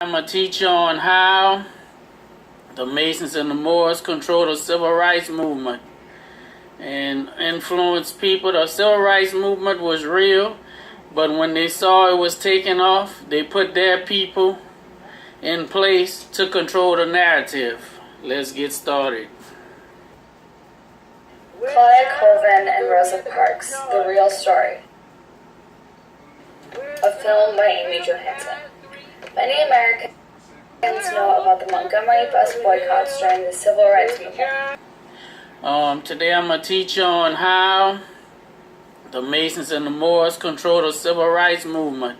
I'm going to teach you on how the Masons and the Moors controlled the civil rights movement and influenced people. The civil rights movement was real, but when they saw it was taking off, they put their people in place to control the narrative. Let's get started. Claudia Colvin and Rosa Parks, The Real Story. A film by Amy Johansson. Many Americans know about the Montgomery bus boycotts during the Civil Rights Movement. Today I'm going to teach you on how the Masons and the Moors controlled the civil rights movement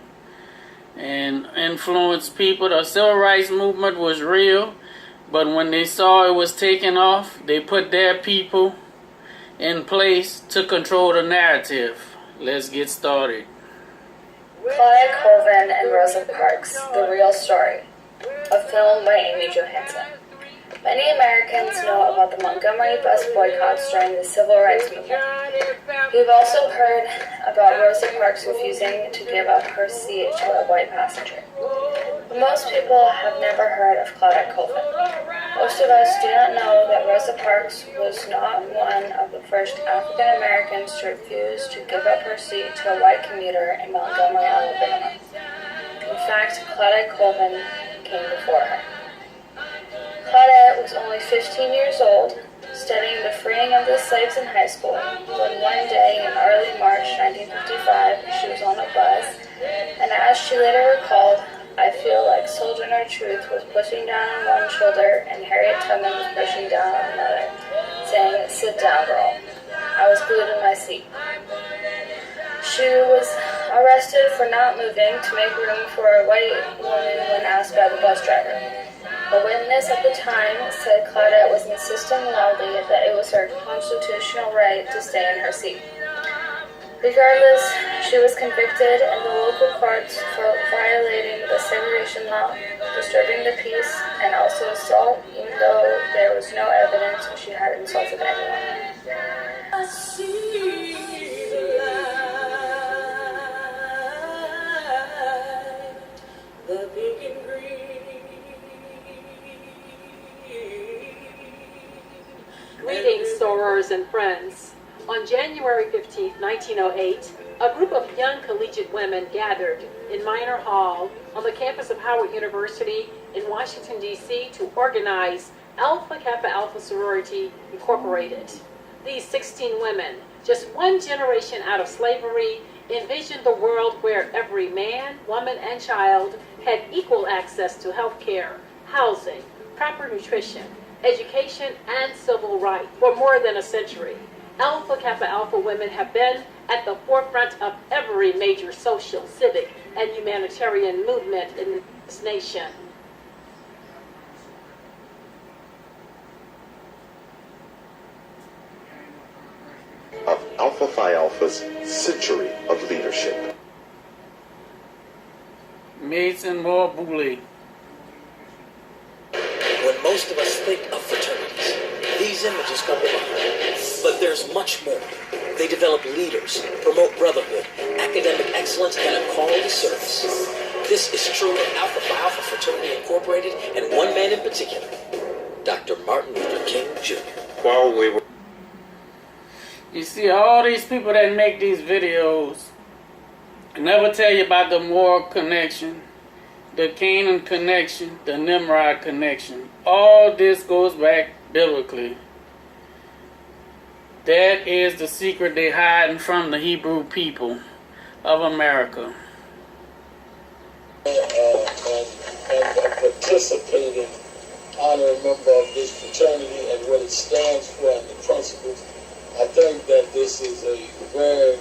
and influenced people. The civil rights movement was real, but when they saw it was taking off, they put their people in place to control the narrative. Let's get started. Claudia Colvin and Rosa Parks, The Real Story. A film by Amy Johansson. Many Americans know about the Montgomery bus boycotts during the Civil Rights Movement. We've also heard about Rosa Parks refusing to give up her seat to a white passenger. But most people have never heard of Claudia Colvin. Most of us do not know that Rosa Parks was not one of the first African Americans to refuse to give up her seat to a white commuter in Montgomery, Alabama. In fact, Claudia Colvin came before her. Claudia was only 15 years old, studying the freeing of the slaves in high school, when one day in early March 1955, she was on a bus, and as she later recalled, I feel like Sojourner Truth was pushing down on one shoulder and Harriet Tubman was pushing down on another, saying, "Sit down, girl." I was glued in my seat. She was arrested for not moving to make room for a white woman when asked by the bus driver. A witness at the time said Claudia was insisting loudly that it was her constitutional right to stay in her seat. Regardless, she was convicted in the local courts for violating the segregation law, disturbing the peace, and also assault, even though there was no evidence she had insulted anyone. I see the light, the big and green. Greetings, sorors and friends. On January 15, 1908, a group of young collegiate women gathered in Minor Hall on the campus of Howard University in Washington, D.C. to organize Alpha Kappa Alpha Sorority Incorporated. These 16 women, just one generation out of slavery, envisioned the world where every man, woman, and child had equal access to health care, housing, proper nutrition, education, and civil rights. For more than a century, Alpha Kappa Alpha women have been at the forefront of every major social, civic, and humanitarian movement in this nation. Of Alpha Phi Alpha's century of leadership. Mason Moore Boule. When most of us think of fraternities, these images come to mind. But there's much more. They develop leaders, promote brotherhood, academic excellence, and a call to service. This is true of Alpha Phi Alpha Fraternity Incorporated, and one man in particular, Dr. Martin Luther King Jr. While we were... You see, all these people that make these videos never tell you about the Moor connection, the Canaan connection, the Nimrod connection. All this goes back biblically. That is the secret they hiding from the Hebrew people of America. And participating honorary member of this fraternity and what it stands for and the principles. I think that this is a very,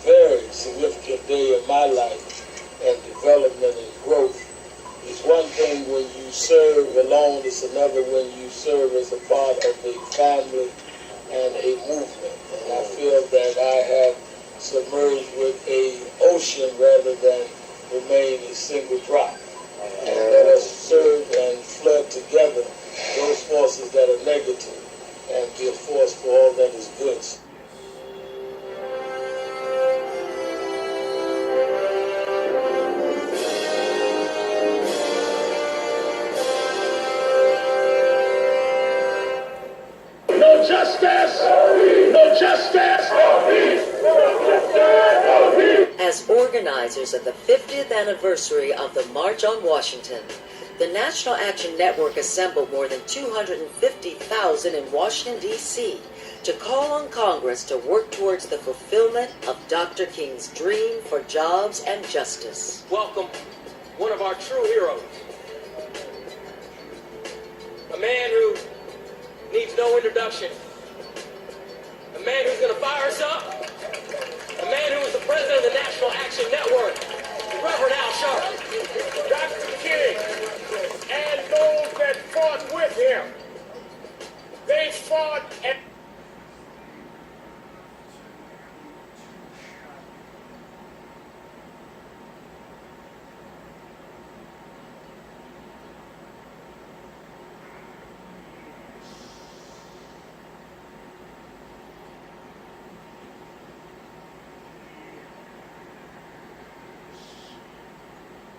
very significant day in my life and development and growth. It's one thing when you serve alone, it's another when you serve as a part of a family and a movement. And I feel that I have submerged with an ocean rather than remain a single drop. And let us serve and flood together those forces that are negative and be a force for all that is good. organizers of the 50th anniversary of the March on Washington, the National Action Network assembled more than 250,000 in Washington, D.C. to call on Congress to work towards the fulfillment of Dr. King's dream for jobs and justice. Welcome one of our true heroes. A man who needs no introduction. A man who's going to fire us up. A man who is the president of the National Action Network, Reverend Al Sharpton. Dr. King and those that fought with him, they fought and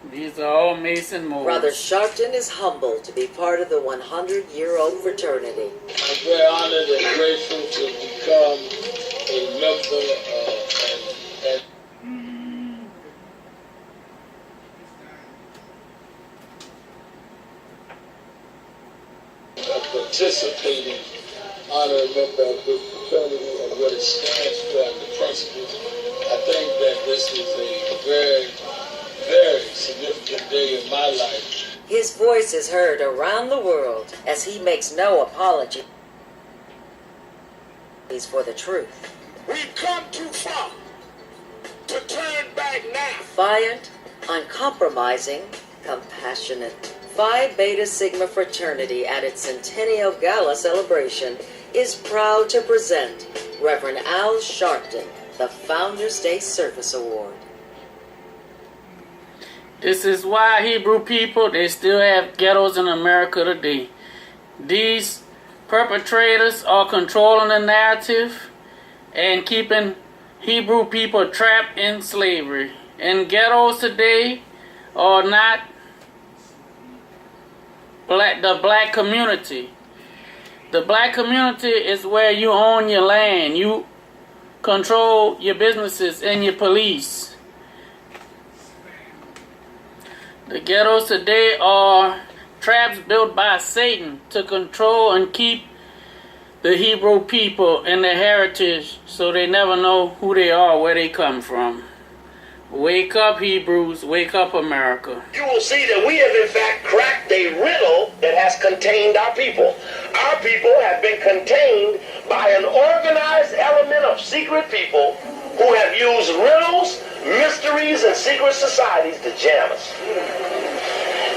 These are all Mason Moors. Brother Sharpton is humbled to be part of the 100-year-old fraternity. I'm very honored and grateful to become a member and participating honorary member of the fraternity and what it stands for and the principles. I think that this is a very, very significant day in my life. His voice is heard around the world as he makes no apology for the truth. We've come too far to turn back now. Defiant, uncompromising, compassionate. Phi Beta Sigma fraternity at its Centennial Gala celebration is proud to present Reverend Al Sharpton, the Founders Day Service Award. This is why Hebrew people, they still have ghettos in America today. These perpetrators are controlling the narrative and keeping Hebrew people trapped in slavery. And ghettos today are not the black community. The black community is where you own your land, you control your businesses and your police. The ghettos today are traps built by Satan to control and keep the Hebrew people and their heritage so they never know who they are, where they come from. Wake up, Hebrews. Wake up, America. You will see that we have in fact cracked a riddle that has contained our people. Our people have been contained by an organized element of secret people who have used riddles, mysteries, and secret societies to jam us.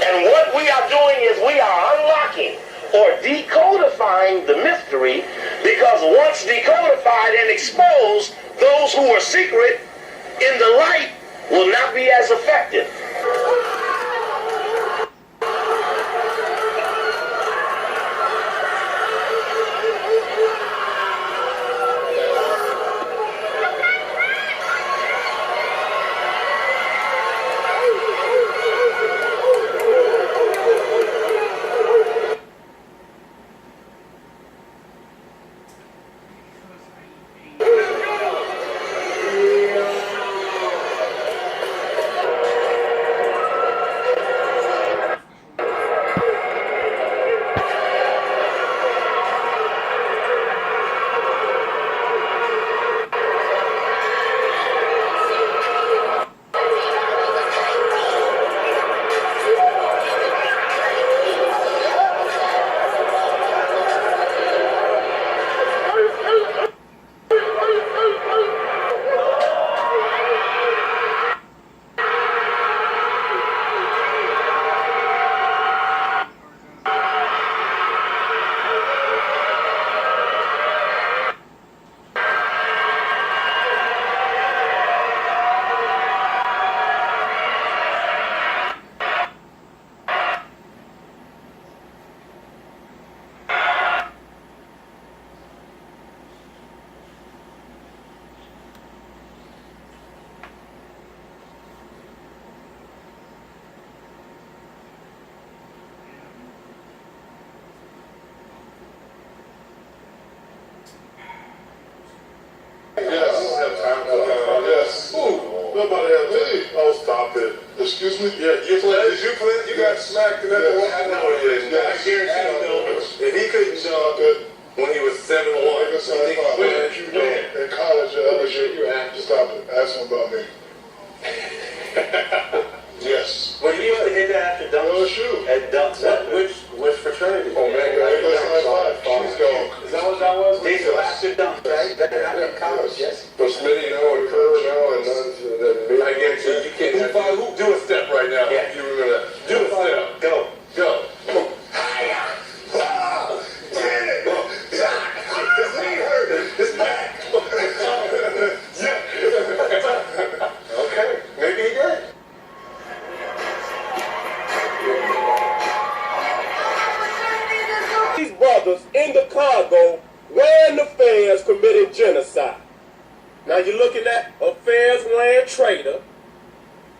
And what we are doing is we are unlocking or decodifying the mystery, because once decodified and exposed, those who are secret in the light will not be as effective. Excuse me? Yeah, you played. Did you play? You got smacked in that one. I know it is. I guarantee you know. If he couldn't dunk when he was 7'1", in college the other year, you have to stop it. Ask him about me. Yes. Well, you used to hit that after dunks. No, shoot. At dunks. Which fraternity? Oh, man, that's high five. She's gone. Is that what that was? Diesel after dunks, right? That happened in college, yes. But Smitty now and Kerr now and none of I guarantee you can't. Do a step right now. Yeah. You remember that. Do a step. Go. Go. His knee hurt. His back. Okay. Maybe he did. These brothers in the cargo wearing the fans committing genocide. Now you're looking at a fans land trader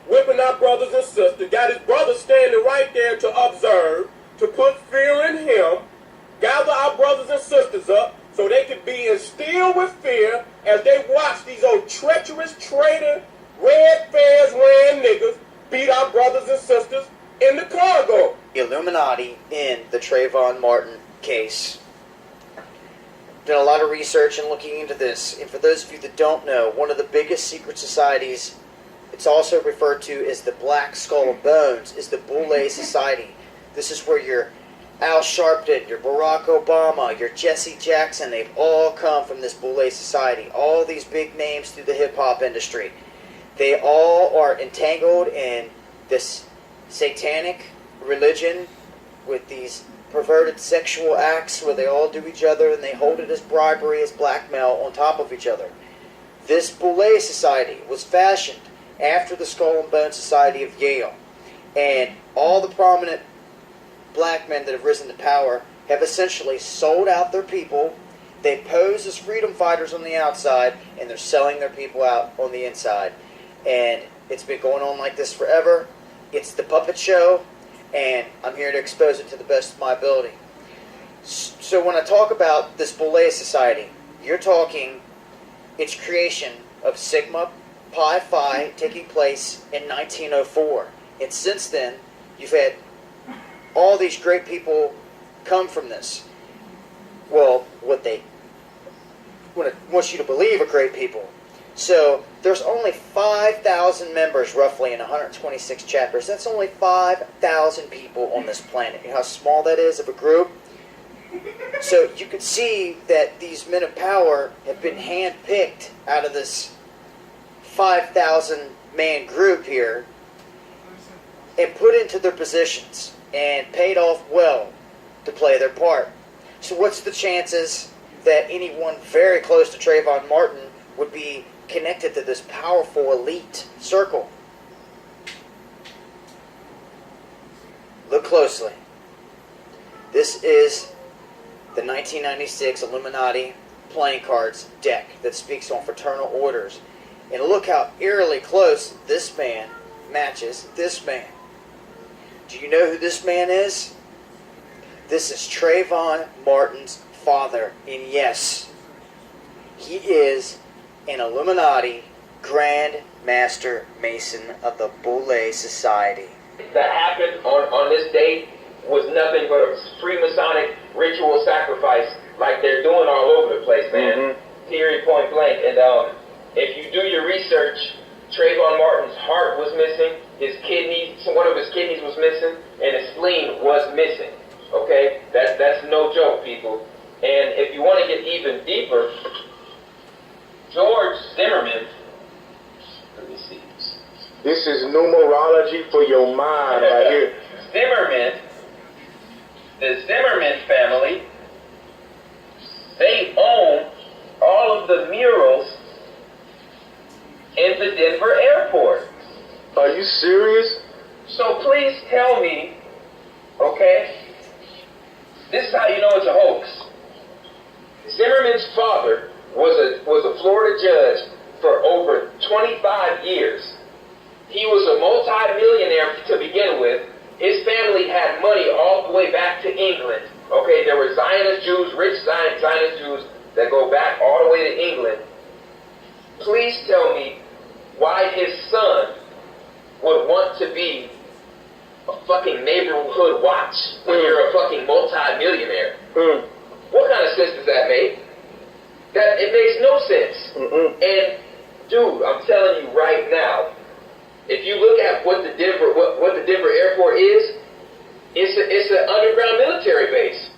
whipping our brothers and sisters, got his brother standing right there to observe, to put fear in him, gather our brothers and sisters up so they could be instilled with fear as they watch these old treacherous traitor, red fans wearing niggas beat our brothers and sisters in the cargo. Illuminati in the Trayvon Martin case. Done a lot of research and looking into this, and for those of you that don't know, one of the biggest secret societies, it's also referred to as the Black Skull and Bones, is the Boule Society. This is where your Al Sharpton, your Barack Obama, your Jesse Jackson, they've all come from this Boule Society. All these big names through the hip-hop industry. They all are entangled in this satanic religion with these perverted sexual acts where they all do each other and they hold it as bribery, as blackmail on top of each other. This Boule Society was fashioned after the Skull and Bone Society of Yale, and all the prominent black men that have risen to power have essentially sold out their people. They pose as freedom fighters on the outside, and they're selling their people out on the inside. And it's been going on like this forever. It's the puppet show, and I'm here to expose it to the best of my ability. So when I talk about this Boule Society, you're talking its creation of Sigma Pi Phi taking place in 1904. And since then, you've had all these great people come from this. Well, what they want you to believe are great people. So there's only 5,000 members roughly in 126 chapters. That's only 5,000 people on this planet. You know how small that is of a group? So you can see that these men of power have been handpicked out of this 5,000 man group here and put into their positions and paid off well to play their part. So what's the chances that anyone very close to Trayvon Martin would be connected to this powerful elite circle? Look closely. This is the 1996 Illuminati playing cards deck that speaks on fraternal orders. And look how eerily close this man matches this man. Do you know who this man is? This is Trayvon Martin's father. And yes, he is an Illuminati Grand Master Mason of the Boule Society. That happened on this date was nothing but a Freemasonic ritual sacrifice like they're doing all over the place, man. Period, point blank. And if you do your research, Trayvon Martin's heart was missing, his kidneys, one of his kidneys was missing, and his spleen was missing. Okay? That's no joke, people. And if you want to get even deeper, George Zimmerman, let me see. This is numerology for your mind right here. Zimmerman, the Zimmerman family, they own all of the murals in the Denver airport. Are you serious? So please tell me, okay, this is how you know it's a hoax. Zimmerman's father was a Florida judge for over 25 years. He was a multi-millionaire to begin with. His family had money all the way back to England. Okay, there were Zionist Jews, rich Zionist Jews that go back all the way to England. Please tell me why his son would want to be a fucking neighborhood watch when you're a fucking multi-millionaire? What kind of sense does that make? That it makes no sense. And dude, I'm telling you right now, if you look at what the Denver airport is, it's an underground military base.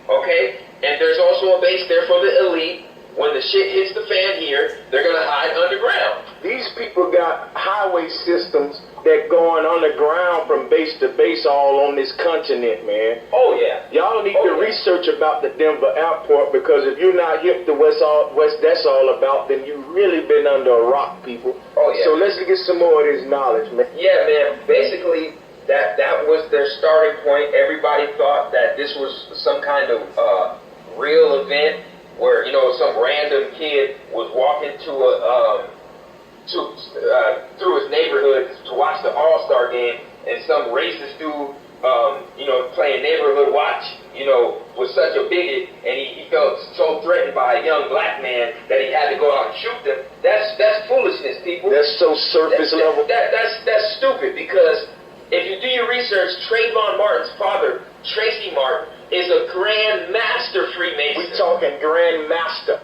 Okay? And there's also a base there for the elite. When the shit hits the fan here, they're gonna hide underground. These people got highway systems that going underground from base to base all on this continent, man. Oh yeah. Y'all need to research about the Denver airport, because if you're not hip to what's that's all about, then you really been under a rock, people. Oh yeah. So let's get some more of this knowledge, man. Yeah, man. Basically, that was their starting point. Everybody thought that this was some kind of real event where, you know, some random kid was walking to through his neighborhood to watch the All-Star game, and some racist dude, you know, playing neighborhood watch, you know, was such a bigot, and he felt so threatened by a young black man that he had to go out and shoot them. That's foolishness, people. That's so surface level. That's stupid, because if you do your research, Trayvon Martin's father, Tracy Martin, is a Grand Master Freemason. We talking Grand Master.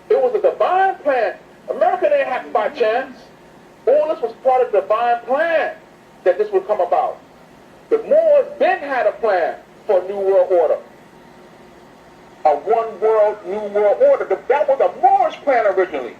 It was a divine plan. America didn't happen by chance. All this was part of the divine plan that this would come about. The Moors then had a plan for a new world order. A one world, new world order. That was a Moorish plan originally.